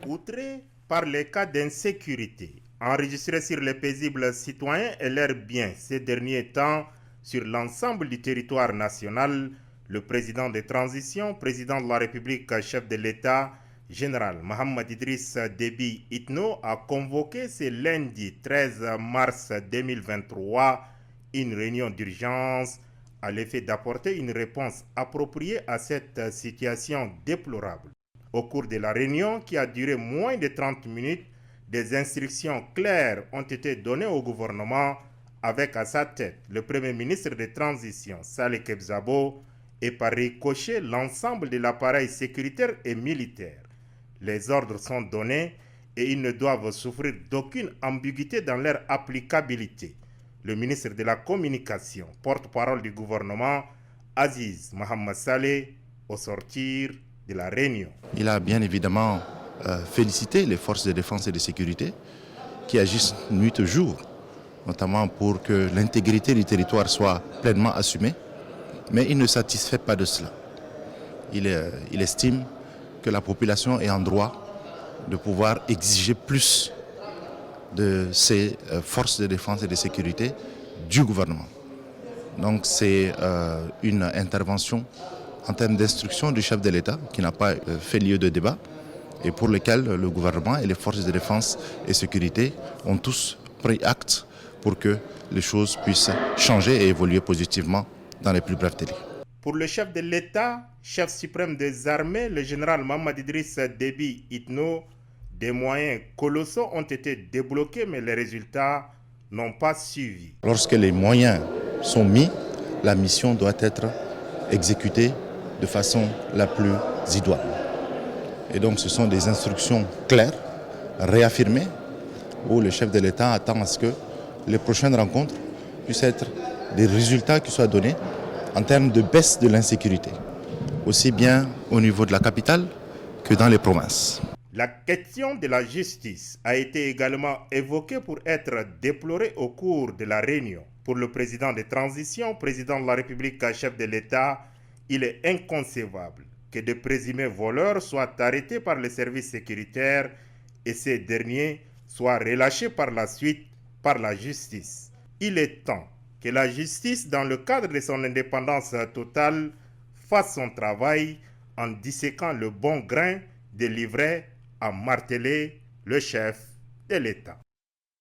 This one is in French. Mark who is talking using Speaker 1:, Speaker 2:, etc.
Speaker 1: outrés par les cas d'insécurité enregistrés sur les paisibles citoyens et leurs biens ces derniers temps sur l'ensemble du territoire national, le président de transition, président de la République, chef de l'État, général Mohamed Idriss Déby Itno, a convoqué ce lundi 13 mars 2023 une réunion d'urgence à l'effet d'apporter une réponse appropriée à cette situation déplorable. Au cours de la réunion, qui a duré moins de 30 minutes, des instructions claires ont été données au gouvernement avec à sa tête le Premier ministre de transition, Saleh Kebzabo, et par ricochet l'ensemble de l'appareil sécuritaire et militaire. Les ordres sont donnés et ils ne doivent souffrir d'aucune ambiguïté dans leur applicabilité. Le ministre de la Communication, porte-parole du gouvernement, Aziz Mohamed Saleh, au sortir de la réunion.
Speaker 2: Il a bien évidemment félicité les forces de défense et de sécurité qui agissent nuit et jour, notamment pour que l'intégrité du territoire soit pleinement assumée, mais il ne satisfait pas de cela. Il estime que la population est en droit de pouvoir exiger plus de ces forces de défense et de sécurité du gouvernement. Donc c'est une intervention en termes d'instruction du chef de l'État qui n'a pas fait lieu de débat et pour lequel le gouvernement et les forces de défense et sécurité ont tous pris acte pour que les choses puissent changer et évoluer positivement dans les plus brefs délais.
Speaker 1: Pour le chef de l'État, chef suprême des armées, le général Mohamed Idriss Déby Itno, des moyens colossaux ont été débloqués, mais les résultats n'ont pas suivi.
Speaker 2: Lorsque les moyens sont mis, la mission doit être exécutée de façon la plus idoine. Et donc ce sont des instructions claires, réaffirmées, où le chef de l'État attend à ce que les prochaines rencontres puissent être des résultats qui soient donnés en termes de baisse de l'insécurité, aussi bien au niveau de la capitale que dans les provinces.
Speaker 1: La question de la justice a été également évoquée pour être déplorée au cours de la réunion. Pour le président de transition, président de la République, chef de l'État, il est inconcevable que de présumés voleurs soient arrêtés par les services sécuritaires et ces derniers soient relâchés par la suite par la justice. Il est temps que la justice, dans le cadre de son indépendance totale, fasse son travail en disséquant le bon grain des livrets à marteler le chef de l'État.